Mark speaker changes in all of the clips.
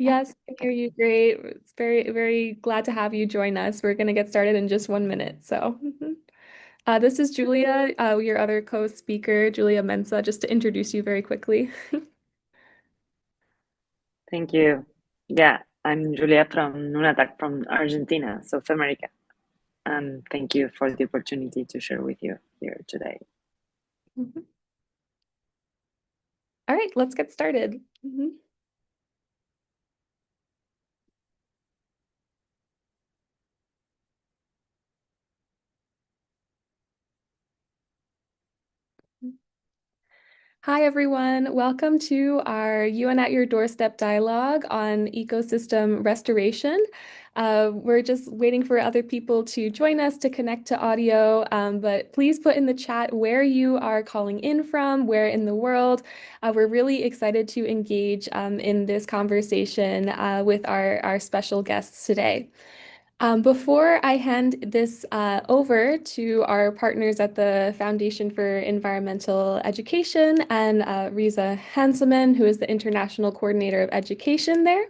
Speaker 1: Yes, I hear you great. It's very glad to have you join us. We're going to get started in just 1 minute. This is Julia, your other co-speaker, Julia Mensa, just to introduce you very quickly.
Speaker 2: Thank you. Yeah, I'm Julia from Nunatak from Argentina, South America. And thank you for the opportunity to share with you here today.
Speaker 1: Mhm. All right, let's get started. Mhm. Hi, everyone. Welcome to our UN at Your Doorstep dialogue on ecosystem restoration. We're just waiting for other people to join us to connect to audio, but please put in the chat where you are calling in from, where in the world. We're really excited to engage in this conversation with our special guests today. Before I hand this over to our partners at the Foundation for Environmental Education and Riza Hanselman, who is the International Coordinator of Education there,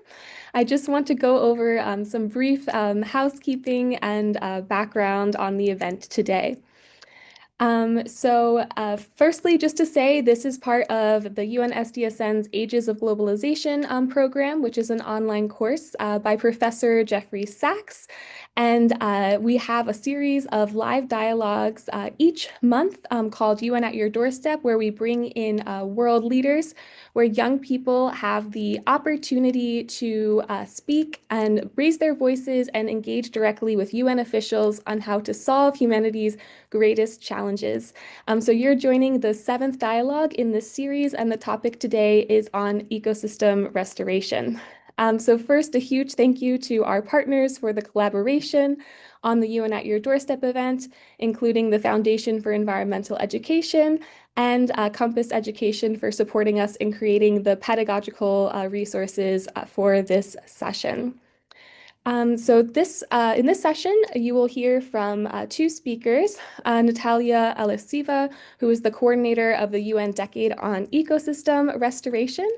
Speaker 1: I just want to go over some brief housekeeping and background on the event today. Firstly, just to say, this is part of the UN SDSN's Ages of Globalization program, which is an online course by Professor Jeffrey Sachs. And we have a series of live dialogues each month called UN at Your Doorstep, where we bring in world leaders, where young people have the opportunity to speak and raise their voices and engage directly with UN officials on how to solve humanity's greatest challenges. So you're joining the seventh dialogue in this series, and the topic today is on ecosystem restoration. So first, a huge thank you to our partners for the collaboration on the UN at Your Doorstep event, including the Foundation for Environmental Education and Compass Education for supporting us in creating the pedagogical resources for this session. In this session, you will hear from two speakers, Natalia Alesiva, who is the coordinator of the UN Decade on Ecosystem Restoration,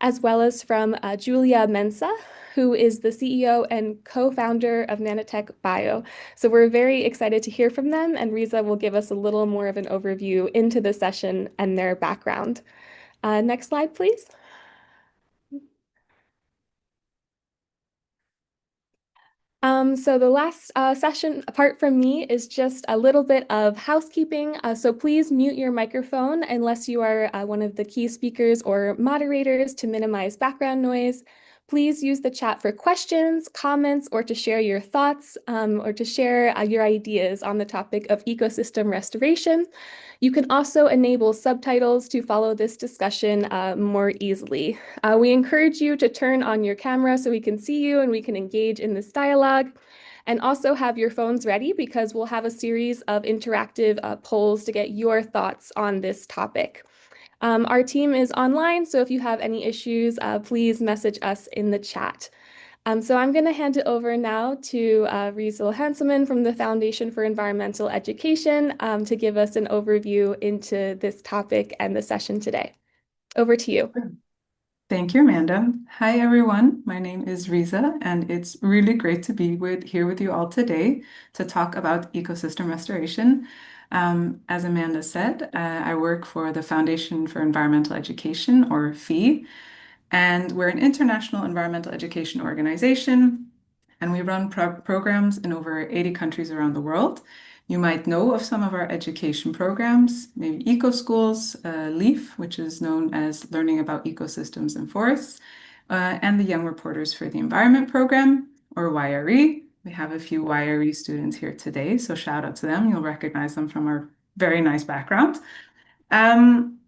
Speaker 1: as well as from Julia Mensa, who is the CEO and co-founder of Nanotech Bio. So we're very excited to hear from them, and Riza will give us a little more of an overview into the session and their background. Next slide, please. So the last session, apart from me, is just a little bit of housekeeping. So please mute your microphone unless you are one of the key speakers or moderators to minimize background noise. Please use the chat for questions, comments, or to share your thoughts or to share your ideas on the topic of ecosystem restoration. You can also enable subtitles to follow this discussion more easily. We encourage you to turn on your camera so we can see you and we can engage in this dialogue. And also have your phones ready because we'll have a series of interactive polls to get your thoughts on this topic. Our team is online, so if you have any issues, please message us in the chat. So I'm going to hand it over now to Riesel Hanselman from the Foundation for Environmental Education to give us an overview into this topic and the session today. Over to you.
Speaker 3: Thank you, Amanda. Hi, everyone. My name is Riza, and it's really great to be here with you all today to talk about ecosystem restoration. As Amanda said, I work for the Foundation for Environmental Education, or FEE, and we're an international environmental education organization, and we run programs in over 80 countries around the world. You might know of some of our education programs, maybe Eco Schools, LEAF, which is known as Learning About Ecosystems and Forests, and the Young Reporters for the Environment program, or YRE. We have a few YRE students here today, so shout out to them. You'll recognize them from our very nice background. And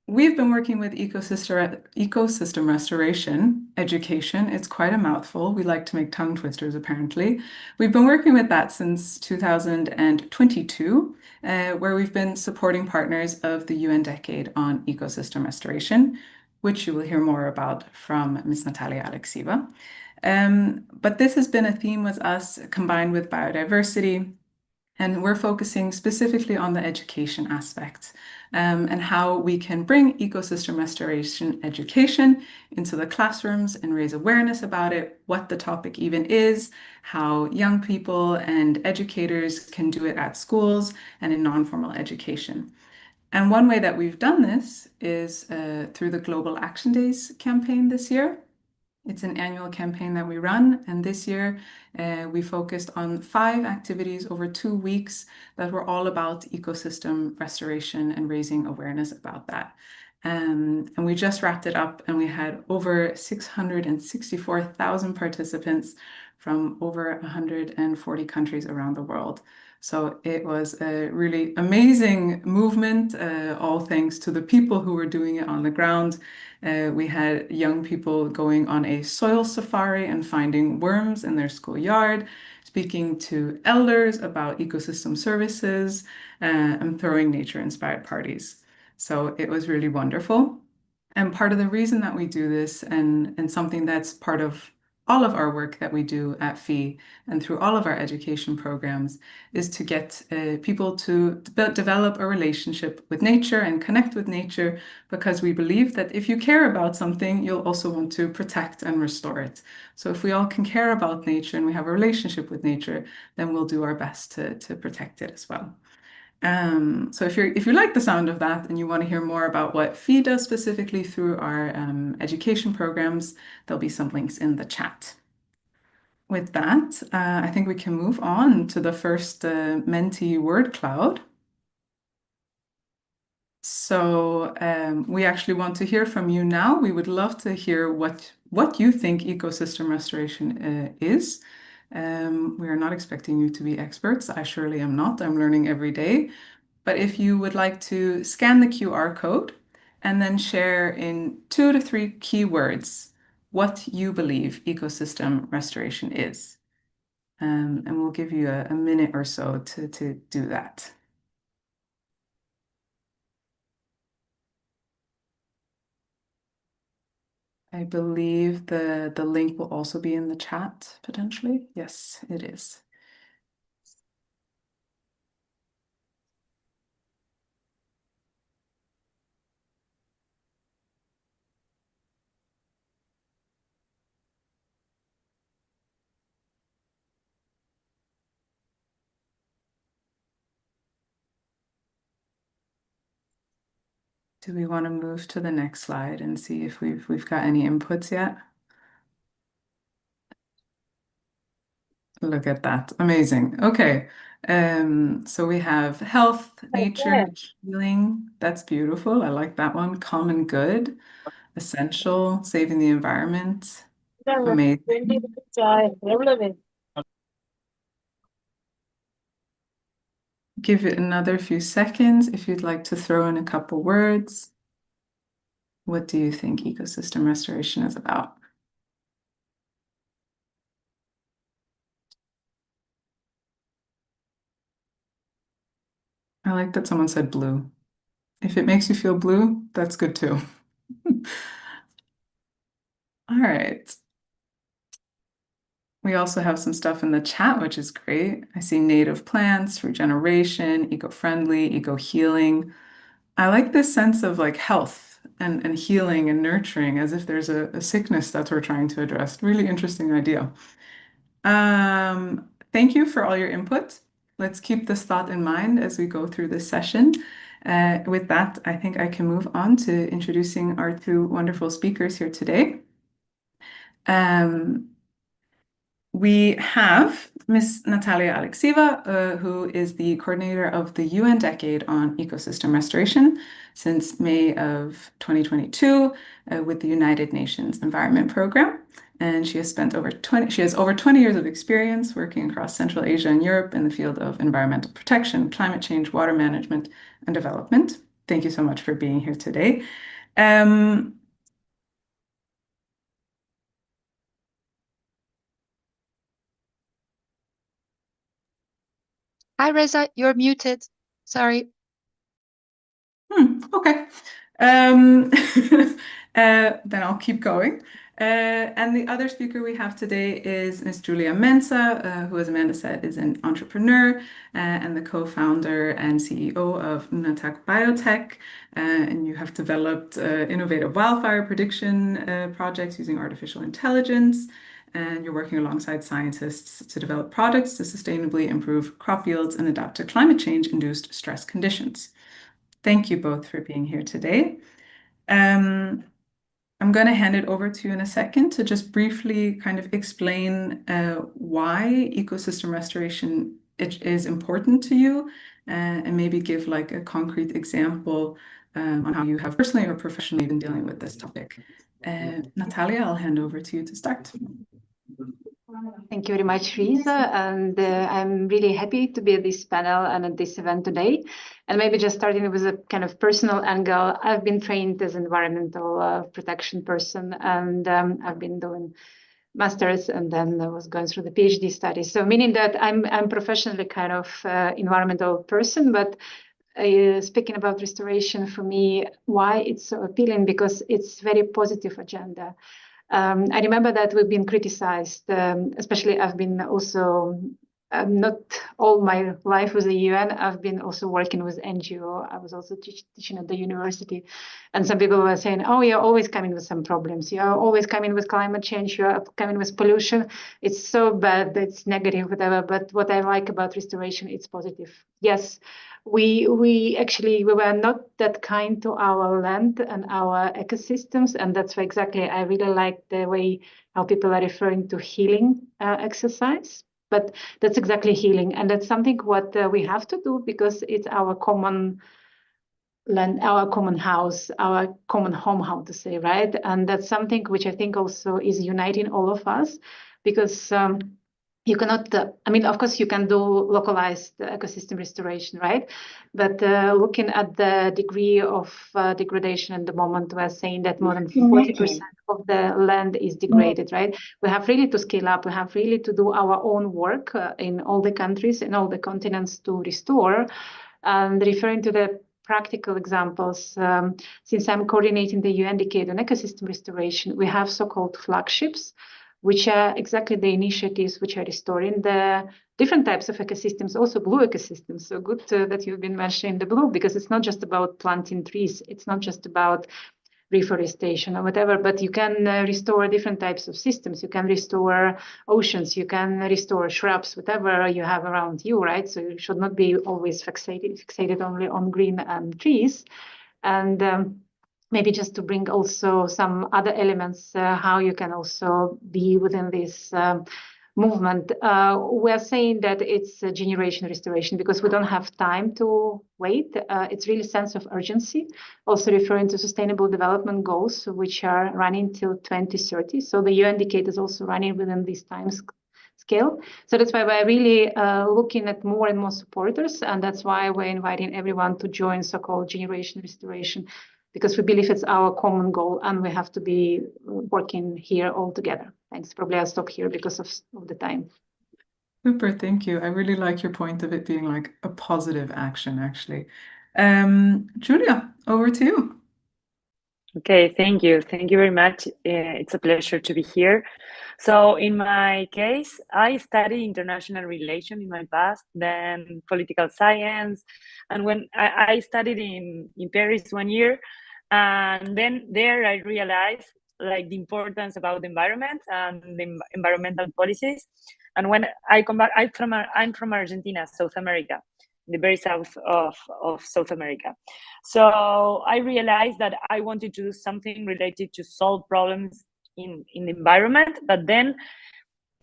Speaker 3: we've been working with ecosystem restoration education. It's quite a mouthful. We like to make tongue twisters, apparently. We've been working with that since 2022, where we've been supporting partners of the UN Decade on Ecosystem Restoration, which you will hear more about from Ms. Natalia Alexieva. But this has been a theme with us combined with biodiversity And we're focusing specifically on the education aspect and how we can bring ecosystem restoration education into the classrooms and raise awareness about it, what the topic even is, how young people and educators can do it at schools and in non-formal education. And one way that we've done this is through the Global Action Days campaign this year. It's an annual campaign that we run, and this year we focused on 5 activities over 2 weeks that were all about ecosystem restoration and raising awareness about that. And we just wrapped it up, and we had over 664,000 participants from over 140 countries around the world. So it was a really amazing movement, all thanks to the people who were doing it on the ground. We had young people going on a soil safari and finding worms in their schoolyard, speaking to elders about ecosystem services, and throwing nature-inspired parties. So it was really wonderful. And part of the reason that we do this, and something that's part of all of our work that we do at FEE and through all of our education programs, is to get people to develop a relationship with nature and connect with nature, because we believe that if you care about something, you'll also want to protect and restore it. So if we all can care about nature and we have a relationship with nature, then we'll do our best to protect it as well. So if you like the sound of that and you want to hear more about what FEE does specifically through our education programs, there'll be some links in the chat. With that, I think we can move on to the first Menti word cloud. So we actually want to hear from you now. We would love to hear what you think ecosystem restoration is. We are not expecting you to be experts. I surely am not. I'm learning every day. But if you would like to scan the QR code and then share in 2 to 3 keywords what you believe ecosystem restoration is. And we'll give you a minute or so to do that. I believe the link will also be in the chat, potentially. Yes, it is. Do we want to move to the next slide and see if we've got any inputs yet? Look at that. Amazing. Okay. So we have health, nature, healing. That's beautiful. I like that one. Common good, essential, saving the environment. Amazing. Give it another few seconds if you'd like to throw in a couple words. What do you think ecosystem restoration is about? I like that someone said blue. If it makes you feel blue, that's good too. All right. We also have some stuff in the chat, which is great. I see native plants, regeneration, eco-friendly, eco-healing. I like this sense of like health and healing and nurturing, as if there's a sickness that we're trying to address. Really interesting idea. Thank you for all your input. Let's keep this thought in mind as we go through this session. With that, I think I can move on to introducing our 2 wonderful speakers here today. We have Ms. Natalia Alexieva, who is the coordinator of the UN Decade on Ecosystem Restoration since May of 2022 with the United Nations Environment Program. And she has over 20 years of experience working across Central Asia and Europe in the field of environmental protection, climate change, water management, and development. Thank you so much for being here today.
Speaker 4: Hi, Reza, you're muted. Sorry.
Speaker 3: Okay. Then I'll keep going. And the other speaker we have today is Ms. Julia Mensa, who, as Amanda said, is an entrepreneur and the co-founder and CEO of Nunatak Biotech. And you have developed innovative wildfire prediction projects using artificial intelligence. And you're working alongside scientists to develop products to sustainably improve crop yields and adapt to climate change-induced stress conditions. Thank you both for being here today. I'm going to hand it over to you in a second to just briefly kind of explain why ecosystem restoration is important to you, and maybe give like a concrete example on how you have personally or professionally been dealing with this topic. Natalia, I'll hand over to you to start.
Speaker 5: Thank you very much, Risa, and I'm really happy to be at this panel and at this event today. And maybe just starting with a kind of personal angle, I've been trained as an environmental protection person, and I've been doing master's, and then I was going through the PhD studies. So meaning that I'm professionally kind of environmental person, but speaking about restoration, for me, why it's so appealing, because it's very positive agenda. I remember that we've been criticized, especially I've been also, not all my life with the UN, I've been also working with NGO. I was also teaching at the university. And some people were saying, oh, you're always coming with some problems. You're always coming with climate change. You're coming with pollution. It's so bad, it's negative, whatever. But what I like about restoration, it's positive. Yes, we were not that kind to our land and our ecosystems, and that's why exactly I really like the way how people are referring to healing exercise. But that's exactly healing, and that's something what we have to do, because it's our common land, our common house, our common home, how to say, right? And that's something which I think also is uniting all of us, because you cannot, I mean, of course, you can do localized ecosystem restoration, right? But looking at the degree of degradation at the moment, we're saying that more than 40% of the land is degraded, right? We have really to scale up. We have really to do our own work in all the countries, in all the continents to restore. And referring to the practical examples, since I'm coordinating the UN Decade on Ecosystem Restoration, we have so-called flagships, which are exactly the initiatives which are restoring the different types of ecosystems, also blue ecosystems. So good that you've been mentioning the blue, because it's not just about planting trees. It's not just about reforestation or whatever, but you can restore different types of systems. You can restore oceans, you can restore shrubs, whatever you have around you, right? So you should not be always fixated only on green trees. And maybe just to bring also some other elements, how you can also be within this movement. We're saying that it's a generation restoration, because we don't have time to wait. It's really sense of urgency, also referring to sustainable development goals, which are running till 2030. So the UN Decade is also running within this time scale. So that's why we're really looking at more and more supporters, and that's why we're inviting everyone to join so-called generation restoration, because we believe it's our common goal and we have to be working here all together. Thanks. Probably I'll stop here because of the time.
Speaker 3: Super, thank you. I really like your point of it being like a positive action, actually. Julia, over to you.
Speaker 2: Okay, thank you. Thank you very much. It's a pleasure to be here. So in my case, I studied international relations in my past, then political science. And when I studied in Paris 1 year, and then there I realized like the importance about the environment and the environmental policies. And when I come back, I'm from Argentina, South America, the very south of South America. So I realized that I wanted to do something related to solve problems in the environment, but then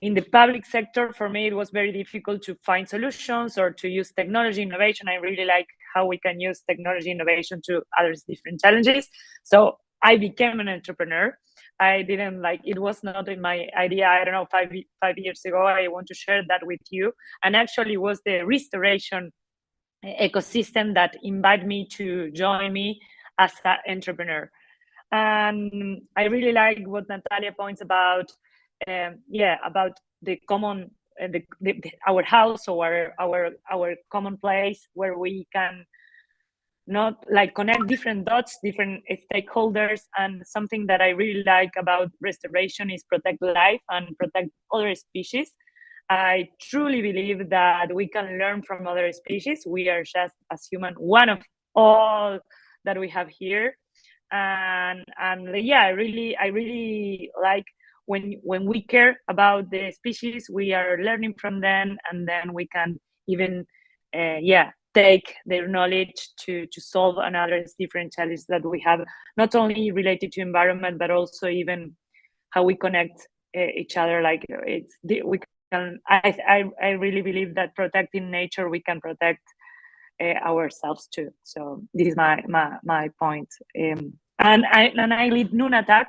Speaker 2: in the public sector, for me, it was very difficult to find solutions or to use technology innovation. I really like how we can use technology innovation to address different challenges. So I became an entrepreneur. I didn't like, it was not in my idea, I don't know, five years ago. I want to share that with you. And actually it was the restoration ecosystem that invited me to join me as an entrepreneur. And I really like what Natalia points about, about the common, our house or our common place where we can not like connect different dots, different stakeholders. And something that I really like about restoration is protect life and protect other species. I truly believe that we can learn from other species. We are just, as human, one of all that we have here. And yeah, I really like when we care about the species, we are learning from them, and then we can even take their knowledge to solve another different challenges that we have, not only related to environment, but also even how we connect each other. Like we can, I really believe that protecting nature, we can protect ourselves too. So this is my point. And I lead Nunatak.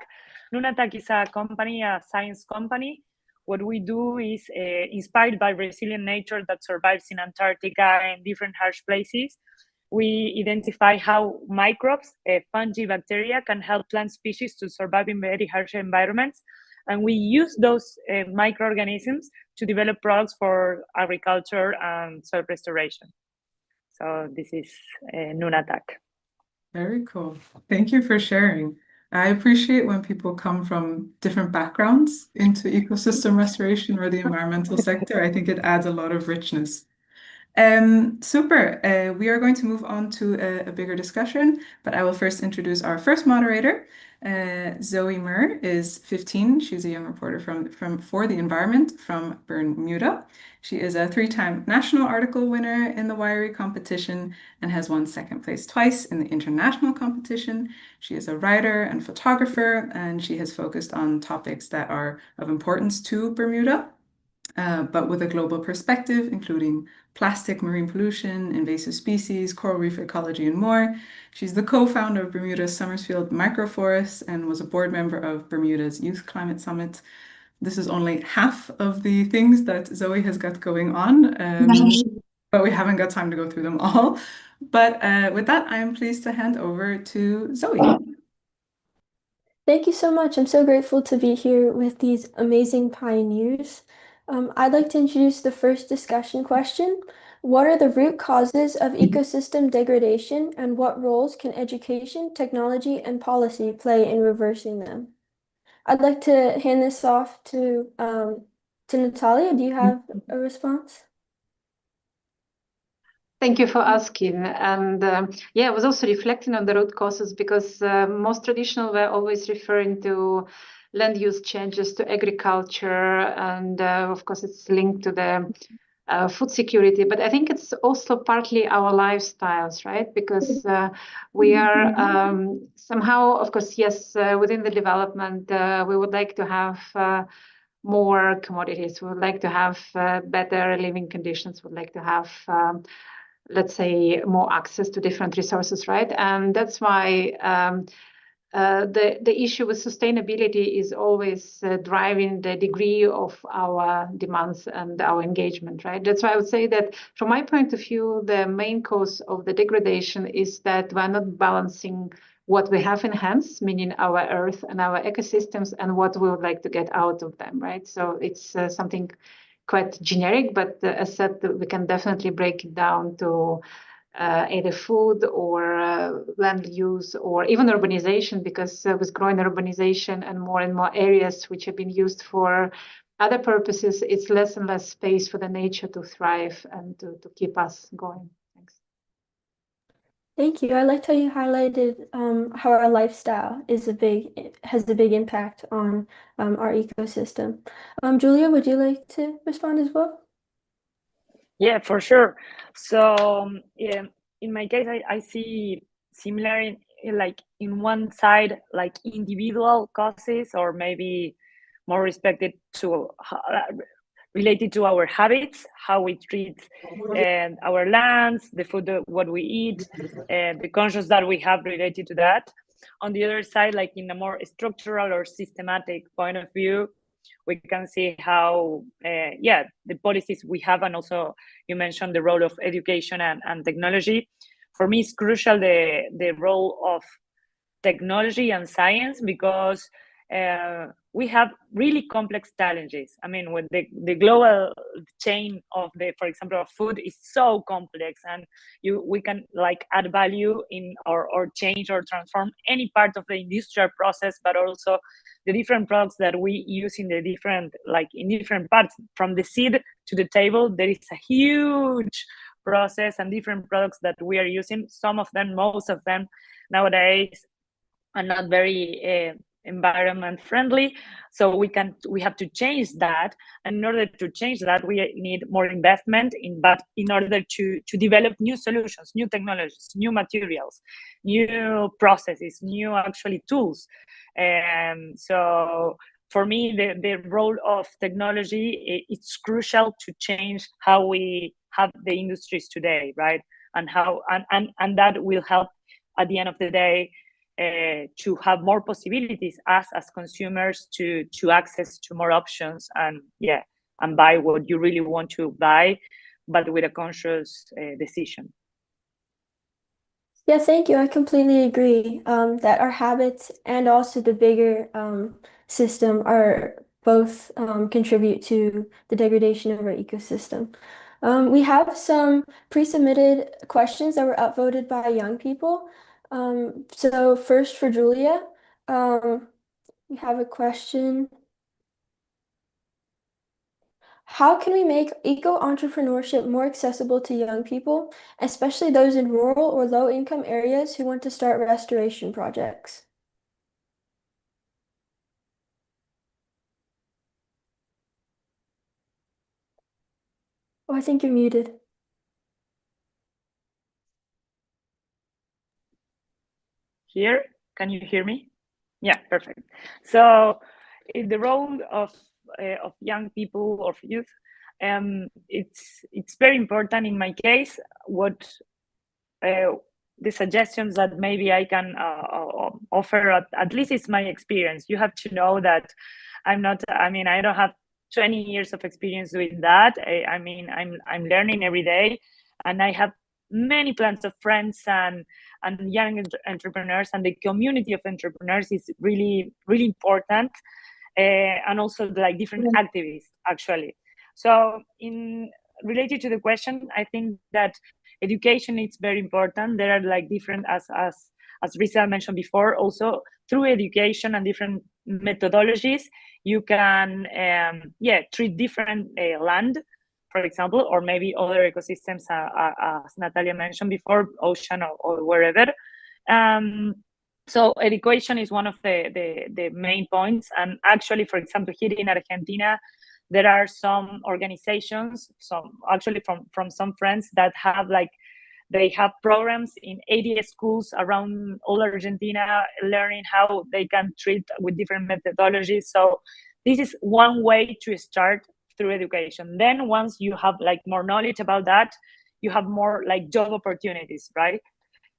Speaker 2: Nunatak is a company, a science company. What we do is inspired by resilient nature that survives in Antarctica and different harsh places. We identify how microbes, fungi, bacteria can help plant species to survive in very harsh environments. And we use those microorganisms to develop products for agriculture and soil restoration. So this is Nunatak.
Speaker 3: Very cool. Thank you for sharing. I appreciate when people come from different backgrounds into ecosystem restoration or the environmental sector. I think it adds a lot of richness. Super. We are going to move on to a bigger discussion, but I will first introduce our first moderator. Zoe Murr is 15. She's a young reporter for the environment from Bermuda. She is a 3-time national article winner in the Wiry competition and has won second place twice in the international competition. She is a writer and photographer, and she has focused on topics that are of importance to Bermuda, but with a global perspective, including plastic, marine pollution, invasive species, coral reef ecology, and more. She's the co-founder of Bermuda's Summersfield Microforest and was a board member of Bermuda's Youth Climate Summit. This is only half of the things that Zoe has got going on, but we haven't got time to go through them all. But with that, I am pleased to hand over to Zoe.
Speaker 6: Thank you so much. I'm so grateful to be here with these amazing pioneers. I'd like to introduce the first discussion question. What are the root causes of ecosystem degradation, and what roles can education, technology, and policy play in reversing them? I'd like to hand this off to Natalia. Do you have a response?
Speaker 5: Thank you for asking. And yeah, I was also reflecting on the root causes, because most traditional were always referring to land use changes to agriculture. And of course, it's linked to the food security. But I think it's also partly our lifestyles, right? Because we are somehow, of course, yes, within the development, we would like to have more commodities. We would like to have better living conditions. We would like to have let's say, more access to different resources, right? And that's why the issue with sustainability is always driving the degree of our demands and our engagement, right? That's why I would say that from my point of view, the main cause of the degradation is that we're not balancing what we have in hands, meaning our earth and our ecosystems, and what we would like to get out of them, right? So it's something quite generic, but as said, we can definitely break it down to either food or land use or even urbanization, because with growing urbanization and more areas which have been used for other purposes, it's less and less space for the nature to thrive and to keep us going. Thanks.
Speaker 6: Thank you. I liked how you highlighted how our lifestyle has a big impact on our ecosystem. Julia, would you like to respond as well?
Speaker 2: Yeah, for sure. So in my case, I see similar like in one side, like individual causes, or maybe more respected to related to our habits, how we treat our lands, the food, what we eat, the conscience that we have related to that. On the other side, like in a more structural or systematic point of view, we can see how, the policies we have, and also you mentioned the role of education and technology. For me, it's crucial the role of technology and science, because we have really complex challenges. I mean, with the global chain of for example, of food is so complex, and we can like add value in or change or transform any part of the industrial process, but also the different products that we use in the different parts, from the seed to the table. There is a huge process and different products that we are using. Some of them, most of them nowadays are not very environment friendly, so we have to change that. And in order to change that, we need more investment but in order to develop new solutions, new technologies, new materials, new processes, new actually tools. And so for me, the role of technology, it's crucial to change how we have the industries today, right? And how and that will help at the end of the day to have more possibilities as consumers to access to more options, and buy what you really want to buy, but with a conscious decision.
Speaker 6: Yeah, thank you. I completely agree that our habits and also the bigger system are both contribute to the degradation of our ecosystem. We have some pre-submitted questions that were upvoted by young people. So first for Julia, we have a question. How can we make eco-entrepreneurship more accessible to young people, especially those in rural or low-income areas who want to start restoration projects? Oh, I think you're muted.
Speaker 2: Here, can you hear me? Yeah, perfect. So in the role of young people or youth, it's very important in my case. What the suggestions that maybe I can offer, at least it's my experience. You have to know that I don't have 20 years of experience with that. I mean, I'm learning every day, and I have many plans of friends and young entrepreneurs, and the community of entrepreneurs is really, really important, and also like different activists actually. So in related to the question, I think that education is very important. There are like different, as Risa mentioned before, also through education and different methodologies, you can treat different land, for example, or maybe other ecosystems, as Natalia mentioned before, ocean or wherever. So education is one of the main points. And actually, for example, here in Argentina, there are some organizations, from some friends that have they have programs in 80 schools around all Argentina, learning how they can treat with different methodologies. So this is one way to start through education. Then once you have more knowledge about that, you have more job opportunities, right?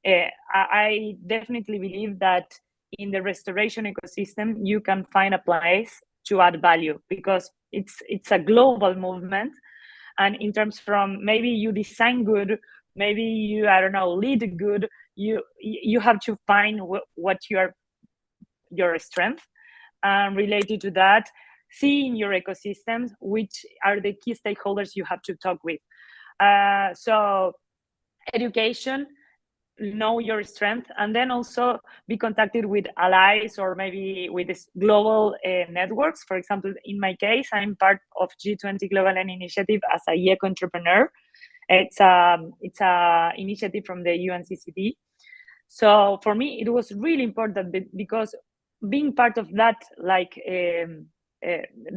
Speaker 2: I definitely believe that in the restoration ecosystem, you can find a place to add value, because it's a global movement. And in terms from maybe you design good, maybe you, I don't know, lead good, you have to find what your strength, and related to that, see in your ecosystems which are the key stakeholders you have to talk with. So education, know your strength, and then also be contacted with allies or maybe with this global networks. For example, in my case, I'm part of G20 Global Land Initiative as a eco-entrepreneur. It's a initiative from the UNCCD. So for me, it was really important because being part of that,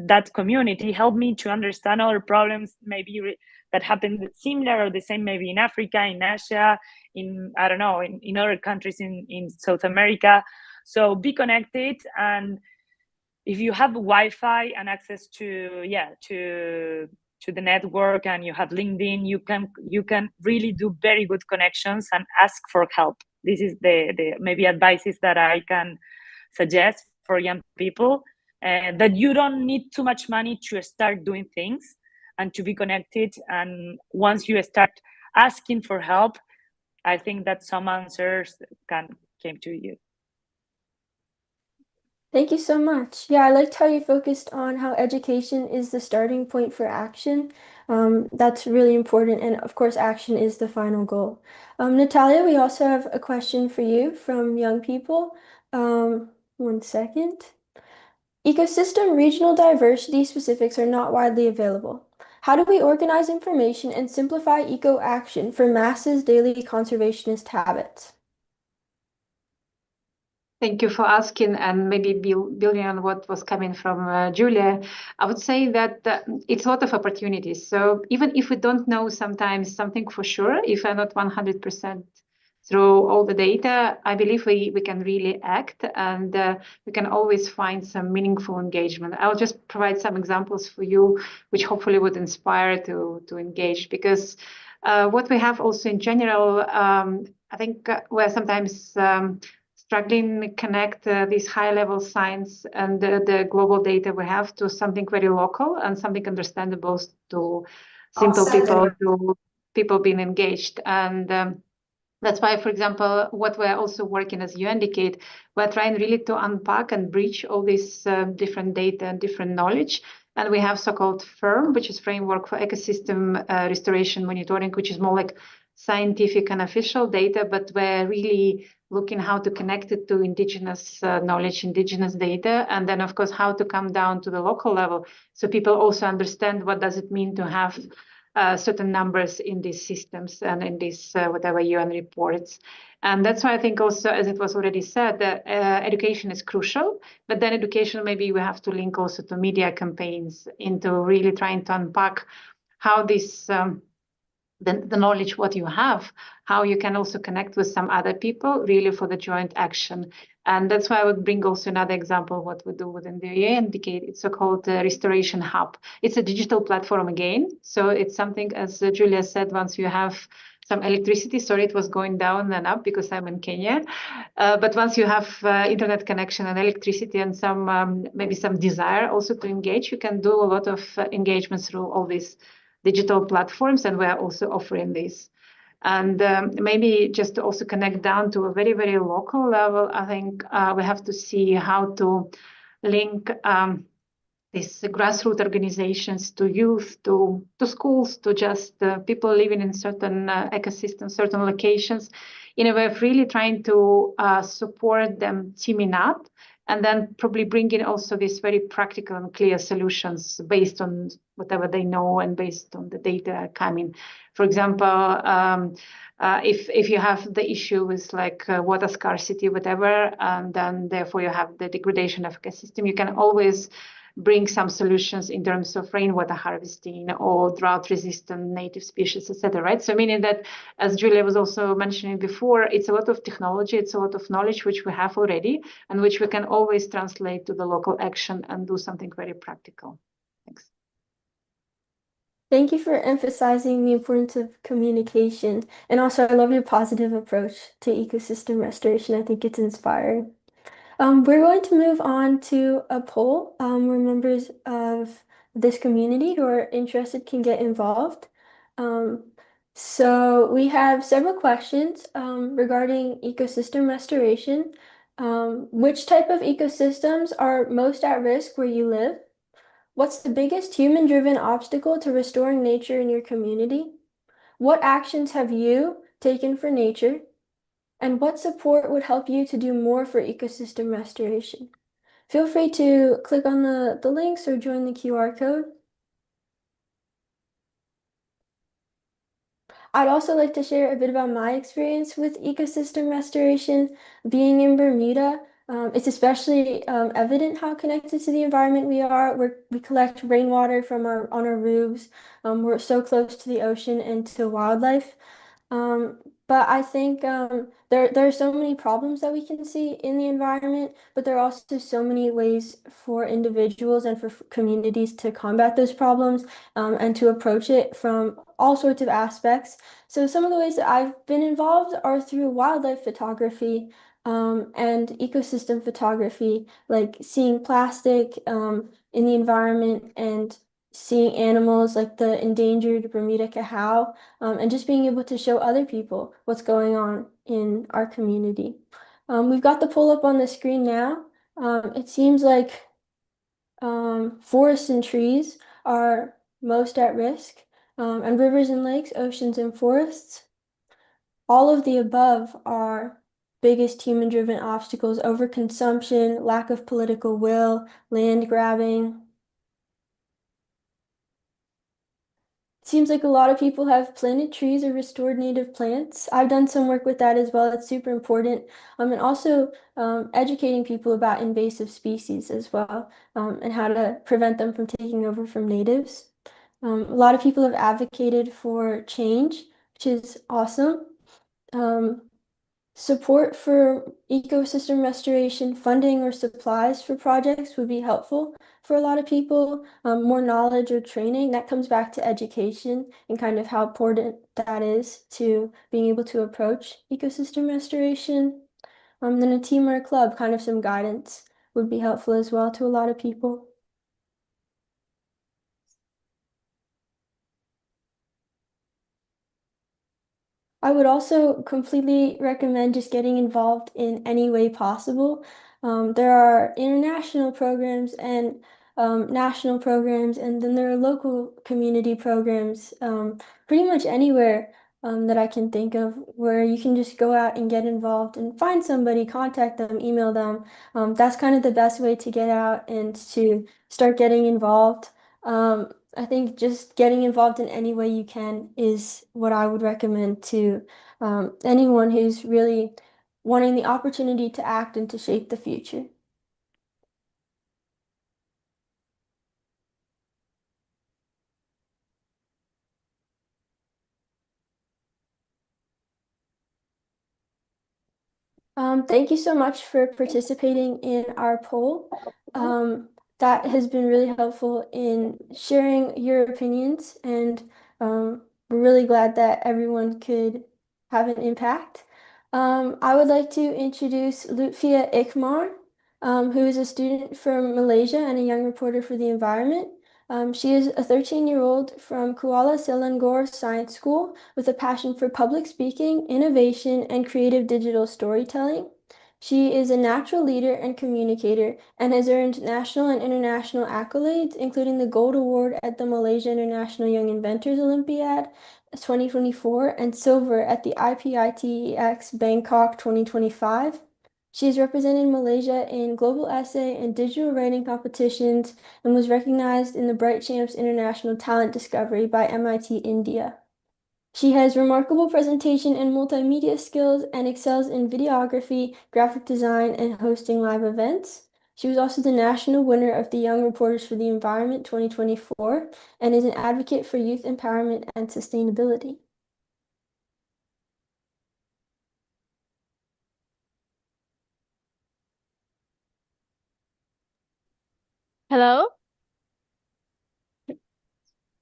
Speaker 2: that community helped me to understand other problems maybe that happened similar or the same, maybe in Africa, in Asia, in, I don't know, in other countries in South America. So be connected, and if you have Wi-Fi and access to the network, and you have LinkedIn, you can really do very good connections and ask for help. This is the maybe advices that I can suggest for young people, that you don't need too much money to start doing things and to be connected. And once you start asking for help, I think that some answers came to you.
Speaker 6: Thank you so much. Yeah, I liked how you focused on how education is the starting point for action. That's really important, and of course, action is the final goal. Natalia, we also have a question for you from young people. One second. Ecosystem regional diversity specifics are not widely available. How do we organize information and simplify eco-action for masses' daily conservationist habits?
Speaker 5: Thank you for asking, and maybe building on what was coming from Julia, I would say that it's a lot of opportunities. So even if we don't know sometimes something for sure, if we're not 100% through all the data, I believe we can really act, and we can always find some meaningful engagement. I'll just provide some examples for you, which hopefully would inspire to engage, because what we have also in general, I think we're sometimes struggling to connect these high-level science and the global data we have to something very local and something understandable to simple people, to people being engaged. And that's why, for example, what we're also working, as you indicate, we're trying really to unpack and bridge all this different data and different knowledge. And we have so-called FIRM, which is Framework for Ecosystem Restoration Monitoring, which is more like scientific and official data, but we're really looking how to connect it to indigenous knowledge, indigenous data, and then, of course, how to come down to the local level so people also understand what does it mean to have certain numbers in these systems and in these whatever UN reports. And that's why I think also, as it was already said, that education is crucial, but then education, maybe we have to link also to media campaigns into really trying to unpack how this the knowledge what you have, how you can also connect with some other people really for the joint action. And that's why I would bring also another example of what we do within the EA indicate. It's so-called Restoration Hub. It's a digital platform again. So it's something, as Julia said, once you have some electricity, sorry, it was going down and up because I'm in Kenya. But once you have internet connection and electricity and some maybe some desire also to engage, you can do a lot of engagement through all these digital platforms, and we're also offering this. And maybe just to also connect down to a very, very local level, I think we have to see how to link these grassroots organizations to youth, to schools, to just people living in certain ecosystems, certain locations, in a way of really trying to support them teaming up, and then probably bringing also these very practical and clear solutions based on whatever they know and based on the data coming. For example, if you have the issue with like water scarcity, whatever, and then therefore you have the degradation of ecosystem, you can always bring some solutions in terms of rainwater harvesting or drought-resistant native species, etc. Right? So meaning that, as Julia was also mentioning before, it's a lot of technology, it's a lot of knowledge which we have already, and which we can always translate to the local action and do something very practical. Thanks.
Speaker 6: Thank you for emphasizing the importance of communication. And also, I love your positive approach to ecosystem restoration. I think it's inspiring. We're going to move on to a poll where members of this community who are interested can get involved. So we have several questions regarding ecosystem restoration. Which type of ecosystems are most at risk where you live? What's the biggest human-driven obstacle to restoring nature in your community? What actions have you taken for nature? And what support would help you to do more for ecosystem restoration? Feel free to click on the links or join the QR code. I'd also like to share a bit about my experience with ecosystem restoration. Being in Bermuda, it's especially evident how connected to the environment we are. We collect rainwater from on our roofs. We're so close to the ocean and to wildlife. Um, but I think there are so many problems that we can see in the environment, but there are also so many ways for individuals and for communities to combat those problems and to approach it from all sorts of aspects. So some of the ways that I've been involved are through wildlife photography and ecosystem photography, like seeing plastic in the environment and seeing animals like the endangered Bermuda cow and just being able to show other people what's going on in our community. We've got the poll up on the screen now. It seems like forests and trees are most at risk, and rivers and lakes, oceans and forests. All of the above are biggest human-driven obstacles: overconsumption, lack of political will, land grabbing. It seems like a lot of people have planted trees or restored native plants. I've done some work with that as well. That's super important. And also educating people about invasive species as well, and how to prevent them from taking over from natives. A lot of people have advocated for change, which is awesome. Support for ecosystem restoration, funding or supplies for projects would be helpful for a lot of people. More knowledge or training, that comes back to education and kind of how important that is to being able to approach ecosystem restoration. Then a team or a club, kind of some guidance would be helpful as well to a lot of people. I would also completely recommend just getting involved in any way possible. There are international programs and national programs, and then there are local community programs, pretty much anywhere that I can think of, where you can just go out and get involved and find somebody, contact them, email them. That's kind of the best way to get out and to start getting involved. I think just getting involved in any way you can is what I would recommend to anyone who's really wanting the opportunity to act and to shape the future. Thank you so much for participating in our poll. That has been really helpful in sharing your opinions, and we're really glad that everyone could have an impact. I would like to introduce Lutfia Ikmar, who is a student from Malaysia and a young reporter for the environment. She is a 13-year-old from Kuala Selangor Science School with a passion for public speaking, innovation, and creative digital storytelling. She is a natural leader and communicator and has earned national and international accolades, including the Gold Award at the Malaysia International Young Inventors Olympiad 2024 and silver at the IPITEX Bangkok 2025. She has represented Malaysia in global essay and digital writing competitions and was recognized in the Bright Champs International Talent Discovery by MIT India. She has remarkable presentation and multimedia skills and excels in videography, graphic design, and hosting live events. She was also the national winner of the Young Reporters for the Environment 2024 and is an advocate for youth empowerment and sustainability.
Speaker 7: Hello.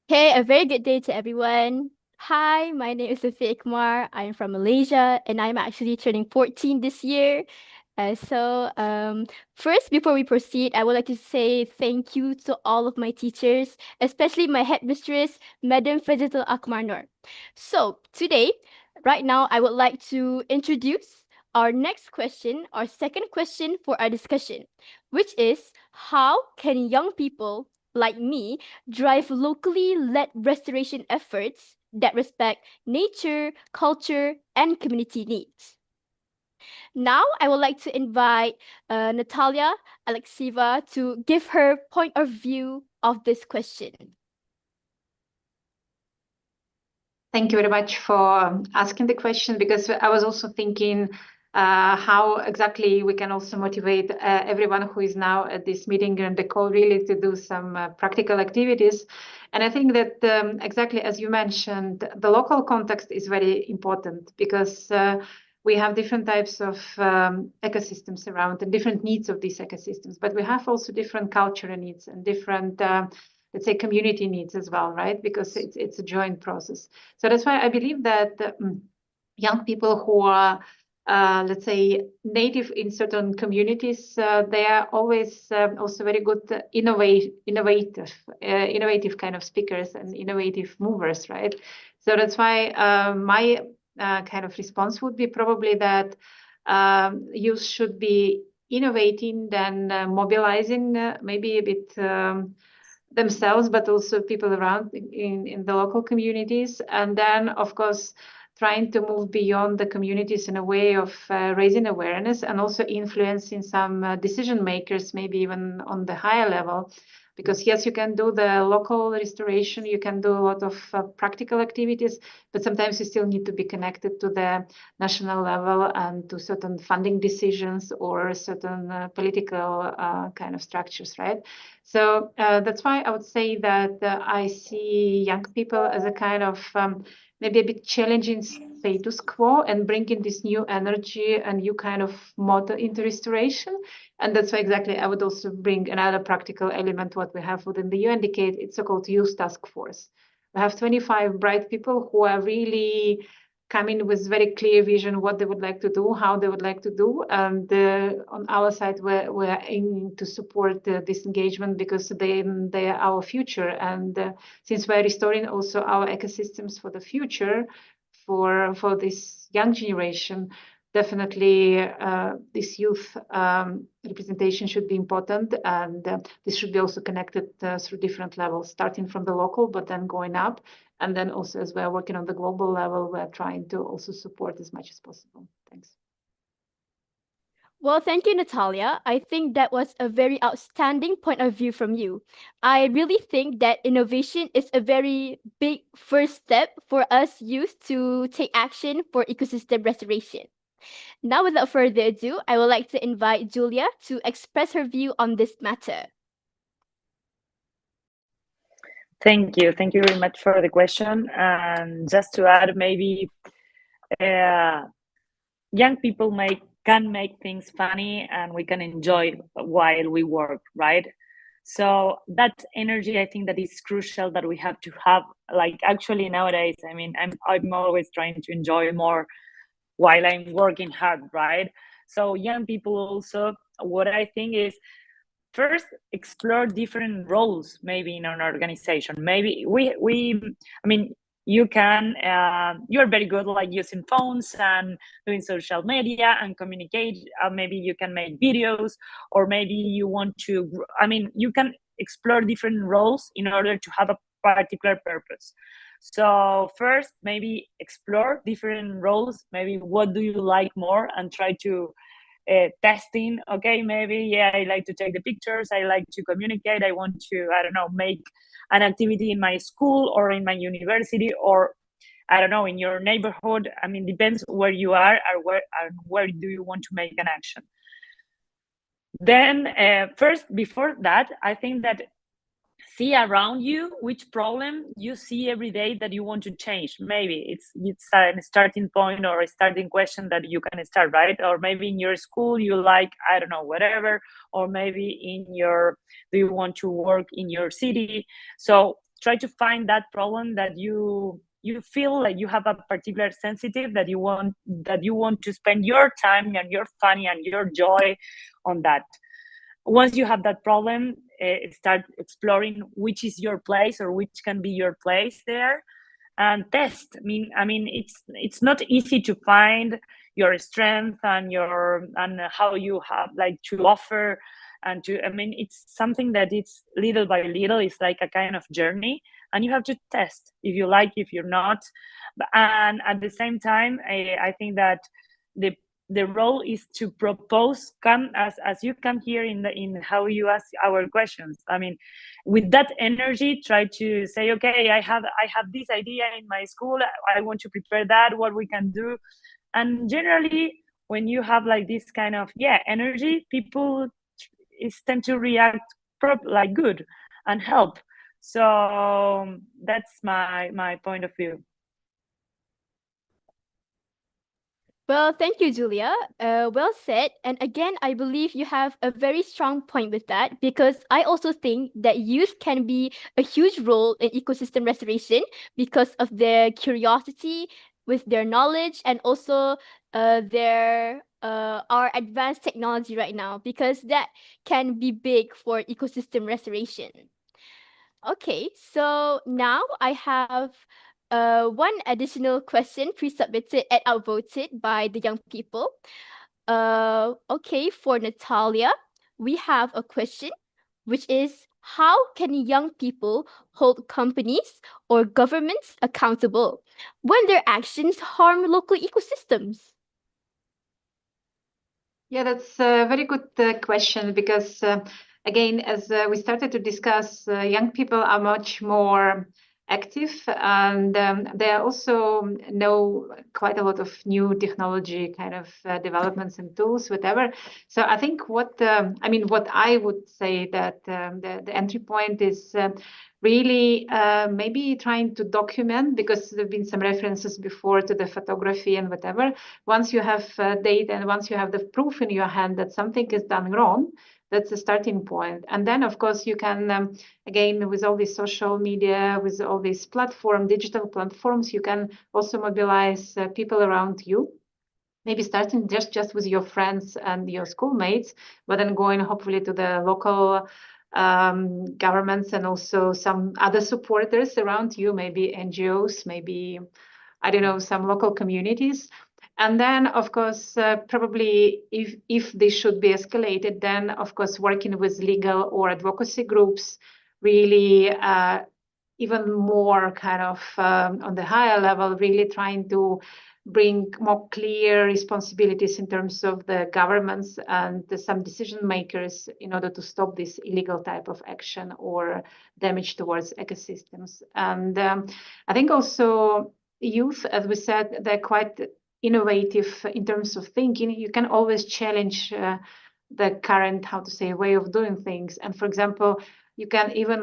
Speaker 7: Hey, a very good day to everyone. Hi, my name is Sophia Ikmar. I'm from Malaysia and I'm actually turning 14 this year. First, before we proceed, I would like to say thank you to all of my teachers, especially my headmistress, Madam Fajitul Akmar Noor. So, today, right now, I would like to introduce our next question, our second question for our discussion, which is how can young people like me drive locally led restoration efforts that respect nature, culture, and community needs? Now, I would like to invite Natalia Alexieva to give her point of view of this question.
Speaker 5: Thank you very much for asking the question, because I was also thinking how exactly we can also motivate everyone who is now at this meeting and the call really to do some practical activities. And I think that exactly as you mentioned, the local context is very important, because we have different types of ecosystems around and different needs of these ecosystems, but we have also different cultural needs and different let's say community needs as well, right? Because it's a joint process. So that's why I believe that young people who are let's say native in certain communities, they are always also very good innovative kind of speakers and innovative movers, right? So that's why my kind of response would be probably that youth should be innovating than mobilizing maybe a bit themselves, but also people around in the local communities. And then, of course, trying to move beyond the communities in a way of raising awareness and also influencing some decision makers, maybe even on the higher level. Because yes, you can do the local restoration, you can do a lot of practical activities, but sometimes you still need to be connected to the national level and to certain funding decisions or certain political kind of structures, right? So that's why I would say that I see young people as a kind of maybe a bit challenging status quo and bringing this new energy and new kind of model into restoration. And that's why exactly I would also bring another practical element, what we have within the UNDK, it's so-called youth task force. We have 25 bright people who are really coming with very clear vision what they would like to do, how they would like to do. And on our side, we're aiming to support this engagement because they are our future. And since we're restoring also our ecosystems for the future, for this young generation, definitely this youth representation should be important, and this should be also connected through different levels, starting from the local, but then going up. And then also as we're working on the global level, we're trying to also support as much as possible. Thanks.
Speaker 7: Well, thank you, Natalia. I think that was a very outstanding point of view from you. I really think that innovation is a very big first step for us youth to take action for ecosystem restoration. Now, without further ado, I would like to invite Julia to express her view on this matter.
Speaker 2: Thank you. Thank you very much for the question. And just to add, maybe young people can make things funny and we can enjoy while we work, right? So that energy, I think that is crucial that we have to have. Like actually nowadays, I mean, I'm always trying to enjoy more while I'm working hard, right? So young people also, what I think is, first explore different roles maybe in an organization. Maybe I mean, you can you're very good like using phones and doing social media and communicate. Maybe you can make videos, or maybe you want to, I mean, you can explore different roles in order to have a particular purpose. So first, maybe explore different roles. Maybe what do you like more, and try to testing. Okay, maybe, yeah, I like to take the pictures, I like to communicate, I want to, I don't know, make an activity in my school or in my university, or I don't know, in your neighborhood. I mean, depends where you are, or where do you want to make an action. Then first, before that, I think that see around you which problem you see every day that you want to change. Maybe it's a starting point or a starting question that you can start, right? Or maybe in your school you like, I don't know, whatever, or maybe do you want to work in your city? So try to find that problem that you feel like you have a particular sensitive that you want to spend your time and your fun and your joy on that. Once you have that problem, start exploring which is your place or which can be your place there, and test. I mean, it's not easy to find your strength and how you have like to offer and to. I mean, it's something that it's little by little. It's like a kind of journey, and you have to test if you like, if you're not. And at the same time, I think that the role is to propose, come as you come here in how you ask our questions. I mean, with that energy, try to say, okay, I have this idea in my school, I want to prepare that, what we can do. And generally, when you have like this kind of energy, people tend to react like good and help. So that's my point of view.
Speaker 7: Well, thank you, Julia. Well said. And again, I believe you have a very strong point with that, because I also think that youth can be a huge role in ecosystem restoration because of their curiosity, with their knowledge, and also our advanced technology right now, because that can be big for ecosystem restoration. Okay, so now I have one additional question pre-submitted and outvoted by the young people. Okay, for Natalia, we have a question, which is how can young people hold companies or governments accountable when their actions harm local ecosystems?
Speaker 5: Yeah, that's a very good question because, again, as we started to discuss, young people are much more active and they also know quite a lot of new technology kind of developments and tools, whatever. So I think what I would say that the entry point is really maybe trying to document, because there have been some references before to the photography and whatever. Once you have data and once you have the proof in your hand that something is done wrong, that's the starting point. And then, of course, you can, again, with all these social media, with all these digital platforms, you can also mobilize people around you. Maybe starting just with your friends and your schoolmates, but then going hopefully to the local governments and also some other supporters around you, maybe NGOs, maybe, I don't know, some local communities. And then, of course, probably if this should be escalated, then, of course, working with legal or advocacy groups, really even more kind of on the higher level, really trying to bring more clear responsibilities in terms of the governments and some decision makers in order to stop this illegal type of action or damage towards ecosystems. And I think also youth, as we said, they're quite innovative in terms of thinking. You can always challenge the current, how to say, way of doing things. And for example, you can even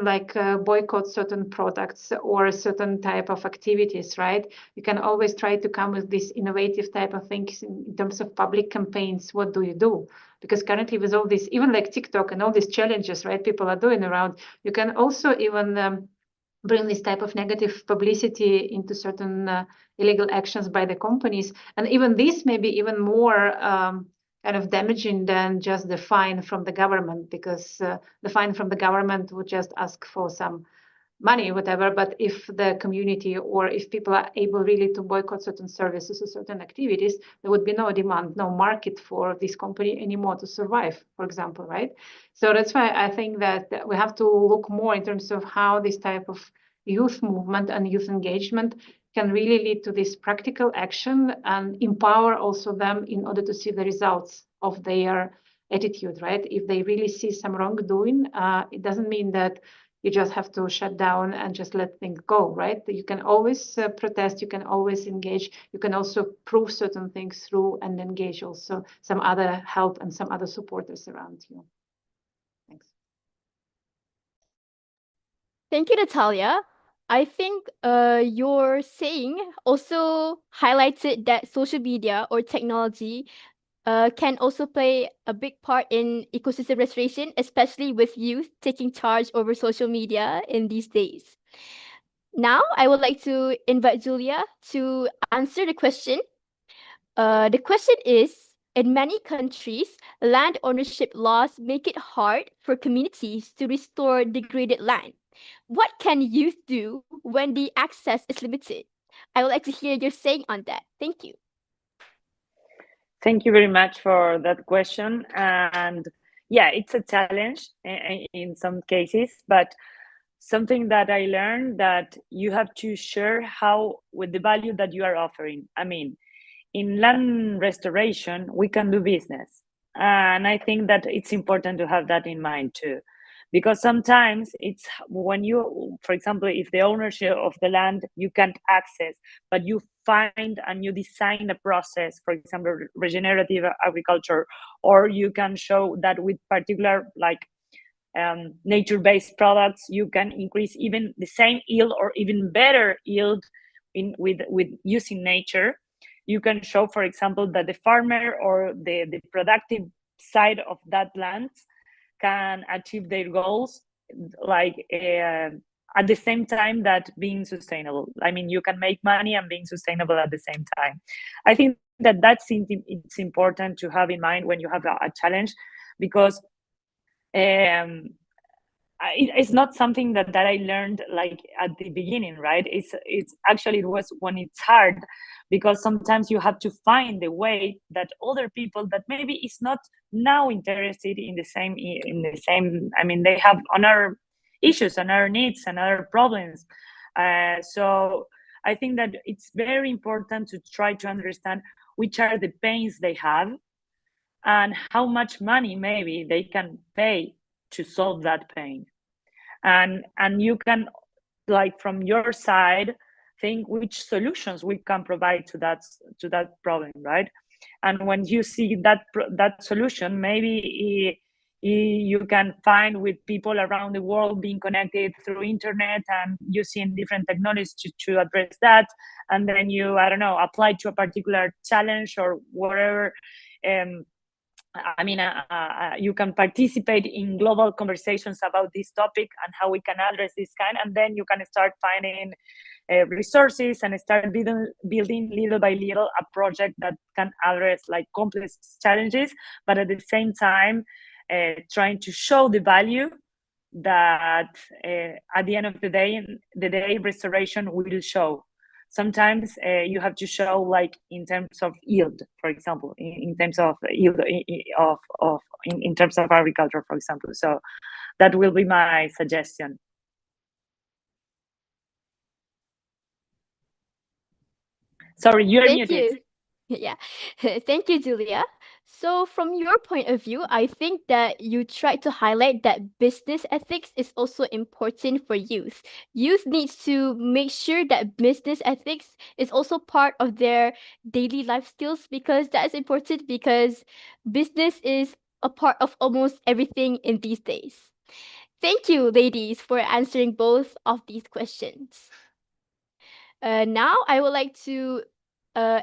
Speaker 5: boycott certain products or certain type of activities, right? You can always try to come with this innovative type of things in terms of public campaigns. What do you do? Because currently with all this, even like TikTok and all these challenges, right, people are doing around, you can also even bring this type of negative publicity into certain illegal actions by the companies. And even this may be even more kind of damaging than just the fine from the government, because the fine from the government would just ask for some money, whatever. But if the community or if people are able really to boycott certain services or certain activities, there would be no demand, no market for this company anymore to survive, for example, right? So that's why I think that we have to look more in terms of how this type of youth movement and youth engagement can really lead to this practical action and empower also them in order to see the results of their attitude, right? If they really see some wrongdoing, it doesn't mean that you just have to shut down and just let things go, right? You can always protest, you can always engage, you can also prove certain things through and engage also some other help and some other supporters around you. Thanks.
Speaker 7: Thank you, Natalia. I think your saying also highlighted that social media or technology can also play a big part in ecosystem restoration, especially with youth taking charge over social media in these days. Now, I would like to invite Julia to answer the question. The question is, in many countries, land ownership laws make it hard for communities to restore degraded land. What can youth do when the access is limited? I would like to hear your saying on that. Thank you.
Speaker 2: Thank you very much for that question. And yeah, it's a challenge in some cases, but something that I learned that you have to share how with the value that you are offering. I mean, in land restoration, we can do business. And I think that it's important to have that in mind too. Because sometimes it's when you, for example, if the ownership of the land you can't access, but you find and you design a process, for example, regenerative agriculture, or you can show that with particular nature-based products, you can increase even the same yield or even better yield with using nature. You can show, for example, that the farmer or the productive side of that land can achieve their goals at the same time that being sustainable. I mean, you can make money and being sustainable at the same time. I think that it's important to have in mind when you have a challenge, because it's not something that I learned like at the beginning, right? It's actually, it was when it's hard, because sometimes you have to find the way that other people that maybe is not now interested in the same, I mean, they have other issues, other needs, and other problems. So I think that it's very important to try to understand which are the pains they have and how much money maybe they can pay to solve that pain. And you can, like, from your side, think which solutions we can provide to that problem, right? And when you see that solution, maybe you can find with people around the world being connected through internet and using different technologies to address that. And then you, I don't know, apply to a particular challenge or whatever. I mean, you can participate in global conversations about this topic and how we can address this kind, and then you can start finding resources and start building little by little a project that can address like complex challenges, but at the same time trying to show the value that at the end of the day restoration will show. Sometimes you have to show, like, in terms of yield, for example, in terms of yield in terms of agriculture, for example. So that will be my suggestion. Sorry, you're
Speaker 7: Thank
Speaker 2: muted.
Speaker 7: you. Yeah. Thank you, Julia. So from your point of view, I think that you tried to highlight that business ethics is also important for youth. Youth needs to make sure that business ethics is also part of their daily life skills, because that is important, because business is a part of almost everything in these days. Thank you, ladies, for answering both of these questions. Now I would like to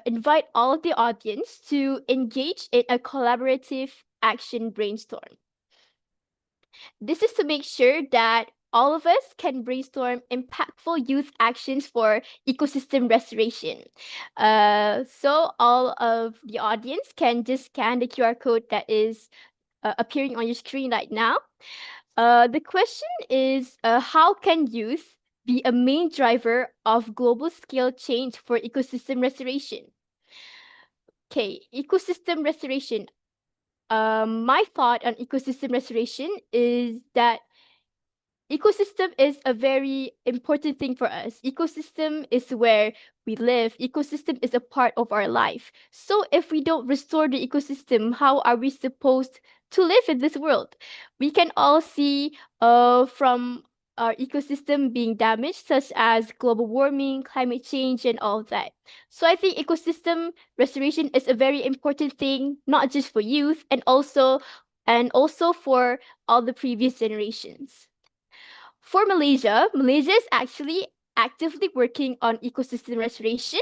Speaker 7: invite all of the audience to engage in a collaborative action brainstorm. This is to make sure that all of us can brainstorm impactful youth actions for ecosystem restoration. So all of the audience can just scan the QR code that is appearing on your screen right now. The question is, how can youth be a main driver of global scale change for ecosystem restoration? Okay, ecosystem restoration. My thought on ecosystem restoration is that ecosystem is a very important thing for us. Ecosystem is where we live. Ecosystem is a part of our life. So if we don't restore the ecosystem, how are we supposed to live in this world? We can all see from our ecosystem being damaged, such as global warming, climate change, and all of that. So I think ecosystem restoration is a very important thing, not just for youth, and also for all the previous generations. For Malaysia, Malaysia is actually actively working on ecosystem restoration,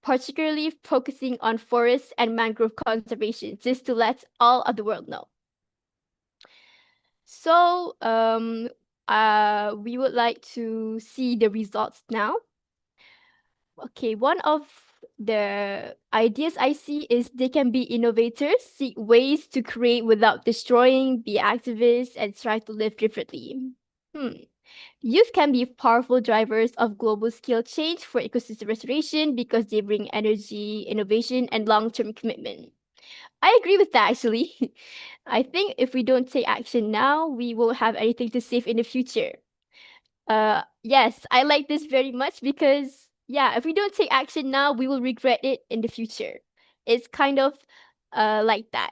Speaker 7: particularly focusing on forests and mangrove conservation, just to let all of the world know. So we would like to see the results now. Okay, one of the ideas I see is they can be innovators, seek ways to create without destroying, be activists, and try to live differently. Youth can be powerful drivers of global scale change for ecosystem restoration because they bring energy, innovation, and long-term commitment. I agree with that, actually. I think if we don't take action now, we won't have anything to save in the future. Yes, I like this very much because, yeah, if we don't take action now, we will regret it in the future. It's kind of like that.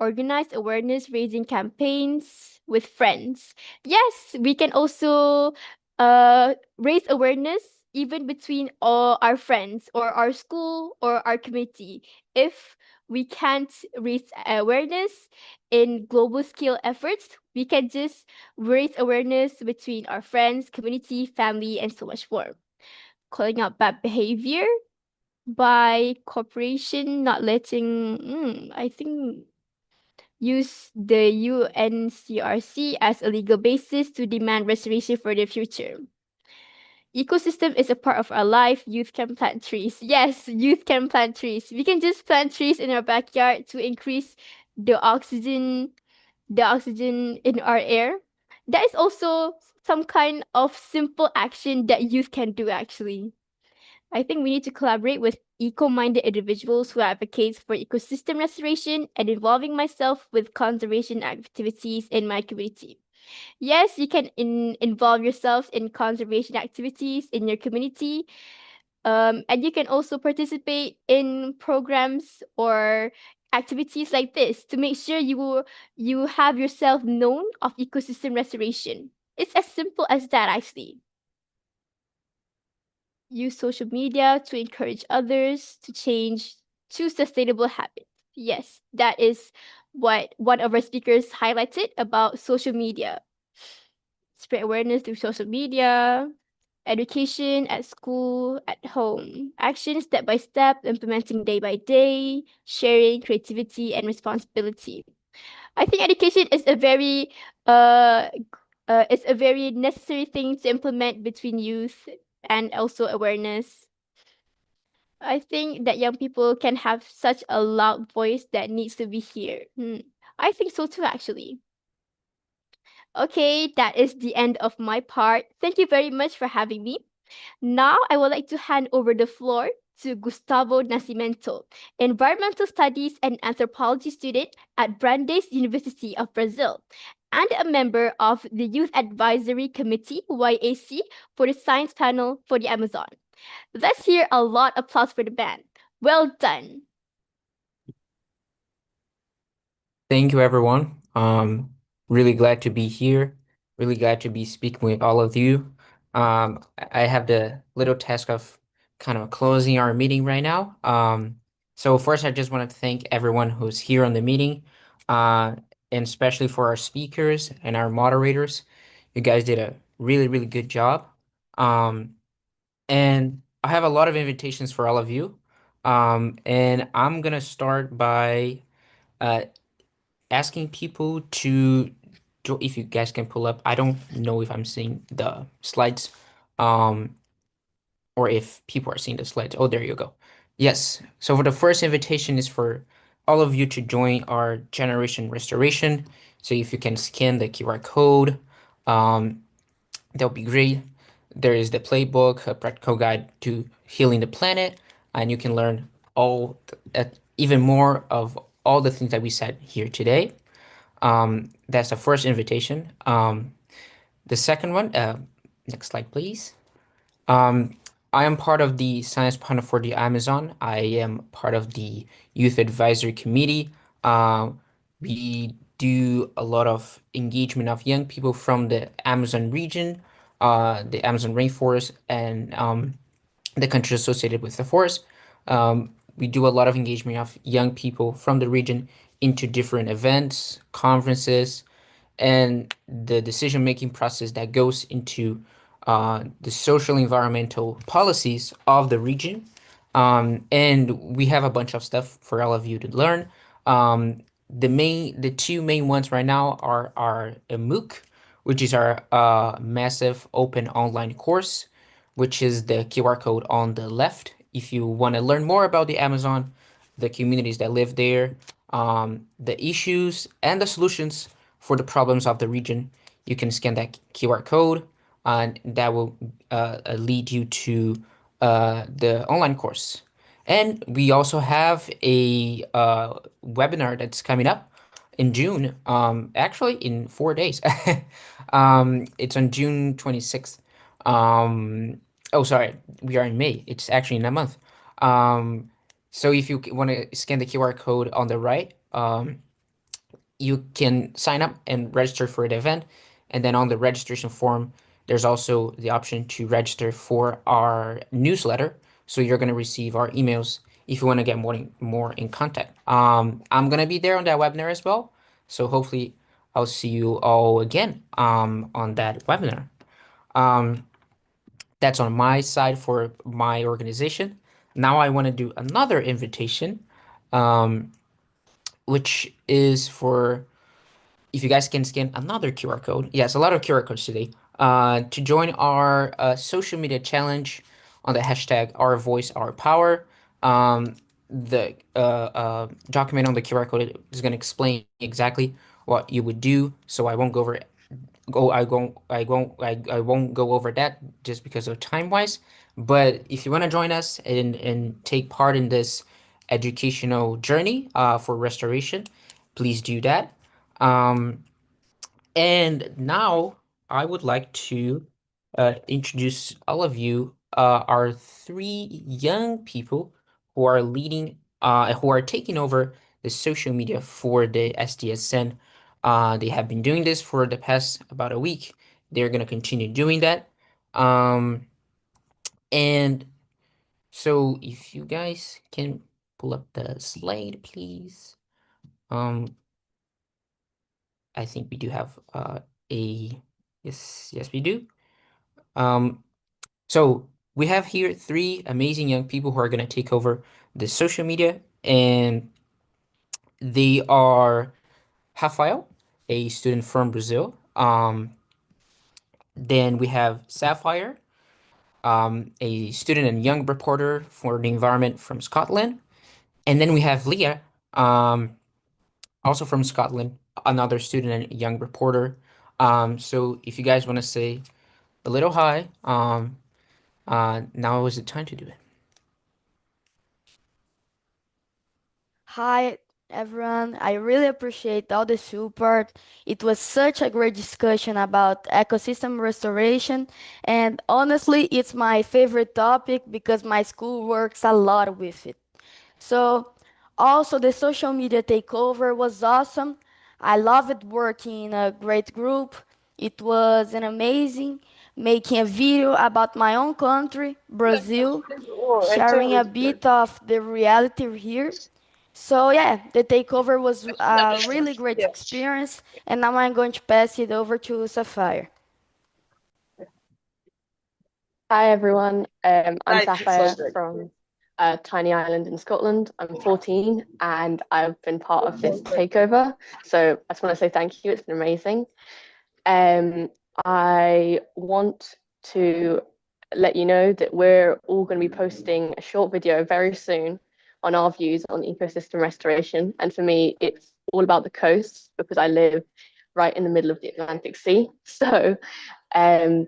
Speaker 7: Organize awareness raising campaigns with friends. Yes, we can also raise awareness even between all our friends or our school or our community. If we can't raise awareness in global scale efforts, we can just raise awareness between our friends, community, family, and so much more. Calling out bad behavior by corporation not letting, I think, use the UNCRC as a legal basis to demand restoration for the future. Ecosystem is a part of our life. Youth can plant trees. Yes, youth can plant trees. We can just plant trees in our backyard to increase the oxygen in our air. That is also some kind of simple action that youth can do actually. I think we need to collaborate with eco-minded individuals who advocate for ecosystem restoration and involving myself with conservation activities in my community. Yes, you can involve yourself in conservation activities in your community. And you can also participate in programs or activities like this to make sure you have yourself known of ecosystem restoration. It's as simple as that, actually. Use social media to encourage others to change to sustainable habits. Yes, that is what one of our speakers highlighted about social media. Spread awareness through social media, education at school, at home, action step by step, implementing day by day, sharing creativity and responsibility. I think education is a very uh, it's a very necessary thing to implement between youth and also awareness. I think that young people can have such a loud voice that needs to be heard. I think so too, actually. Okay, that is the end of my part. Thank you very much for having me. Now, I would like to hand over the floor to Gustavo Nascimento, environmental studies and anthropology student at Brandeis University of Brazil, and a member of the Youth Advisory Committee, YAC, for the Science Panel for the Amazon. Let's hear a lot of applause for the band. Well done.
Speaker 8: Thank you, everyone. Really glad to be here. Really glad to be speaking with all of you. I have the little task of kind of closing our meeting right now. So first, I just want to thank everyone who's here on the meeting, and especially for our speakers and our moderators. You guys did a really, really good job. And I have a lot of invitations for all of you. And I'm gonna start by uh, asking people to if you guys can pull up. I don't know if I'm seeing the slides, um, or if people are seeing the slides. Oh, there you go. Yes. So for the first invitation is for all of you to join our generation restoration. So if you can scan the QR code, um, that'll be great. There is the playbook, a practical guide to healing the planet, and you can learn even more of all the things that we said here today. That's the first invitation. The second one, next slide, please. I am part of the Science Partner for the Amazon. I am part of the Youth Advisory Committee. We do a lot of engagement of young people from the Amazon region, the Amazon rainforest, and the countries associated with the forest. We do a lot of engagement of young people from the region into different events, conferences, and the decision-making process that goes into the social environmental policies of the region. And we have a bunch of stuff for all of you to learn. The two main ones right now are our MOOC, which is our massive open online course, which is the QR code on the left. If you want to learn more about the Amazon, the communities that live there, the issues and the solutions for the problems of the region, you can scan that QR code, and that will lead you to the online course. And we also have a webinar that's coming up in June, actually in 4 days. It's on June 26th. Oh, sorry, we are in May. It's actually in a month. So if you want to scan the QR code on the right, you can sign up and register for the event. And then on the registration form, there's also the option to register for our newsletter. So you're going to receive our emails if you want to get more in contact. I'm going to be there on that webinar as well. So hopefully I'll see you all again on that webinar. That's on my side for my organization. Now I want to do another invitation, which is for if you guys can scan another QR code. Yes, a lot of QR codes today. To join our social media challenge on the hashtag Our Voice, Our Power. The document on the QR code is going to explain exactly what you would do, so I won't go over won't go over that just because of time wise. But if you want to join us and take part in this educational journey for restoration, please do that. Um, and now I would like to introduce all of you our three young people who are who are taking over the social media for the SDSN. They have been doing this for the past about a week. They're going to continue doing that. Um, and so if you guys can pull up the slide, please. Um, I think we do have a yes, we do. Um, so we have here three amazing young people who are going to take over the social media, and they are Rafael, a student from Brazil. Then we have Sapphire, a student and young reporter for the environment from Scotland. And then we have Leah, um, also from Scotland, another student and young reporter. So if you guys want to say a little hi, now is the time to do it.
Speaker 9: Hi, everyone. I really appreciate all the support. It was such a great discussion about ecosystem restoration. And honestly, it's my favorite topic because my school works a lot with it. So, also, the social media takeover was awesome. I loved working in a great group. It was an amazing making a video about my own country, Brazil, sharing a bit of the reality here. So yeah, the takeover was a really great experience, and now I'm going to pass it over to Sapphire.
Speaker 10: Hi everyone, I'm Sapphire from a tiny island in Scotland. I'm 14 and I've been part of this takeover. So I just want to say thank you, it's been amazing. I want to let you know that we're all going to be posting a short video very soon on our views on ecosystem restoration. And for me, it's all about the coast because I live right in the middle of the Atlantic Sea. So um,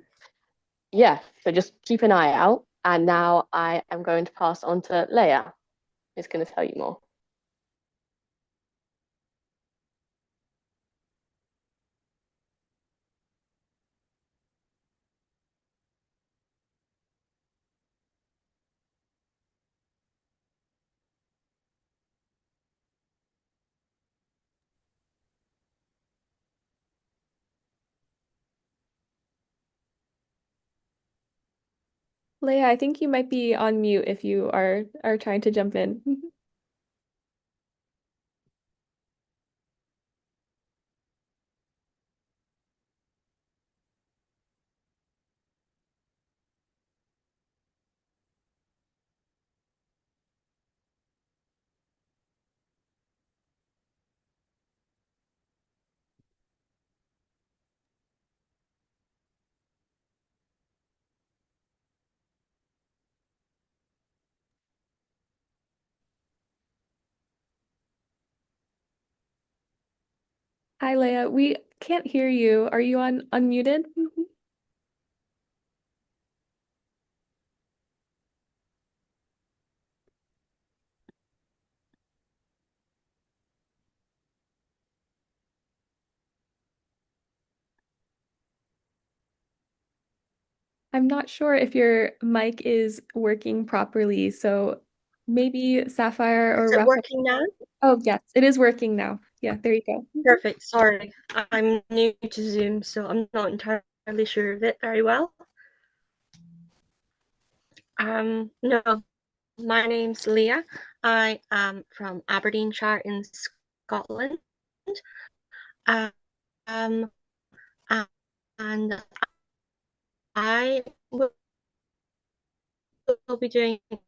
Speaker 10: yeah, so just keep an eye out. And now I am going to pass on to Leia, who's going to tell you more.
Speaker 1: Leia, I think you might be on mute if you are trying to jump in. Hi, Leia. We can't hear you. Are you on unmuted? I'm not sure if your mic is working properly, so maybe Sapphire or
Speaker 11: Is it
Speaker 1: Rafa.
Speaker 11: working now?
Speaker 1: Oh, yes, it is working now. Yeah, there you go.
Speaker 11: Perfect. Sorry, I'm new to Zoom, so I'm not entirely sure of it very well. No, my name's Leah. I am from Aberdeenshire in Scotland. Um, and I will be doing a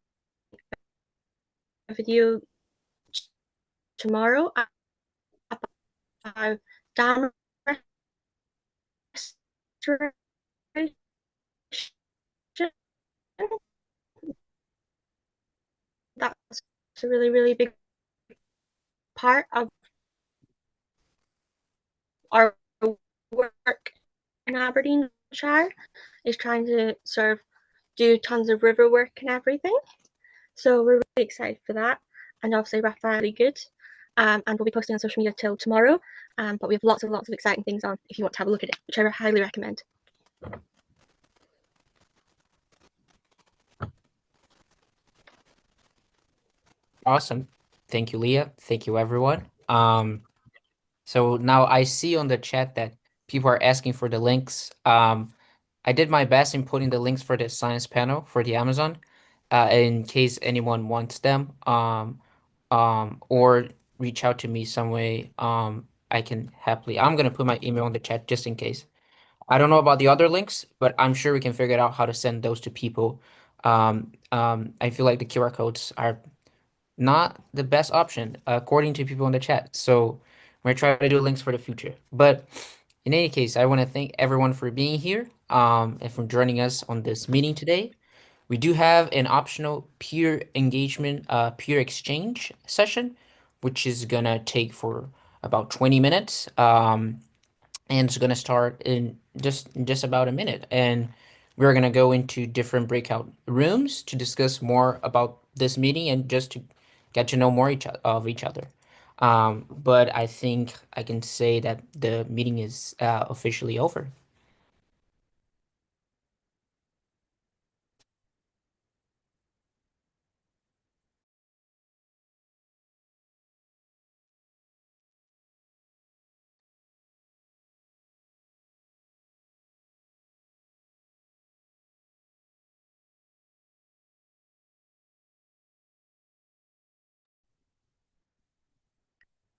Speaker 11: video tomorrow about dam restoration. That's a really, really big part of our work in Aberdeenshire is trying to sort of do tons of river work and everything. So we're really excited for that. And obviously Raphael really good. And we'll be posting on social media till tomorrow. But we have lots of exciting things on if you want to have a look at it, which I highly recommend.
Speaker 8: Awesome. Thank you, Leah. Thank you, everyone. So now I see on the chat that people are asking for the links. I did my best in putting the links for the science panel for the Amazon, in case anyone wants them, or reach out to me some way. I can happily. I'm gonna put my email in the chat just in case. I don't know about the other links, but I'm sure we can figure out how to send those to people. I feel like the QR codes are not the best option according to people in the chat. So we're gonna try to do links for the future. But in any case, I want to thank everyone for being here, and for joining us on this meeting today. We do have an optional peer engagement, peer exchange session, which is gonna take for about 20 minutes. And it's gonna start in just about a minute. And we're gonna go into different breakout rooms to discuss more about this meeting and just to get to know more of each other. But I think I can say that the meeting is officially over.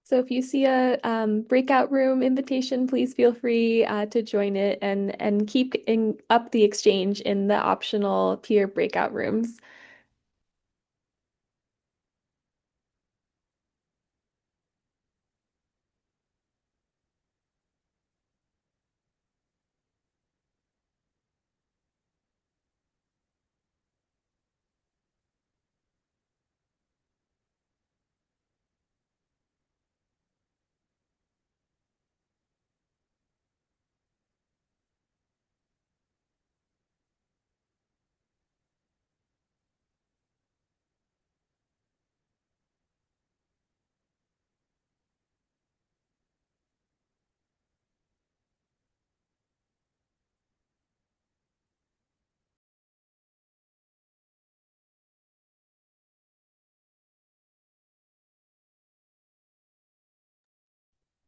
Speaker 1: So if you see a breakout room invitation, please feel free to join it and keep up the exchange in the optional peer breakout rooms.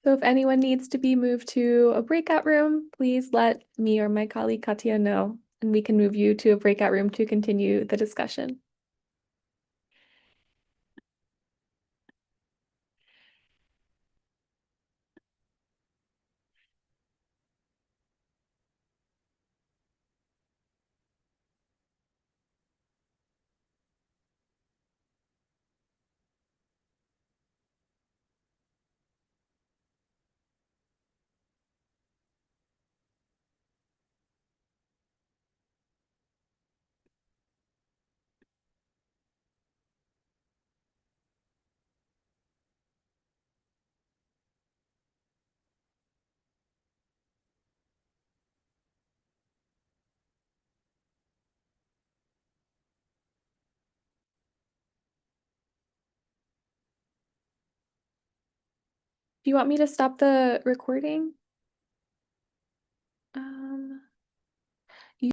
Speaker 1: So if anyone needs to be moved to a breakout room, please let me or my colleague Katia know, and we can move you to a breakout room to continue the discussion. Do you want me to stop the recording?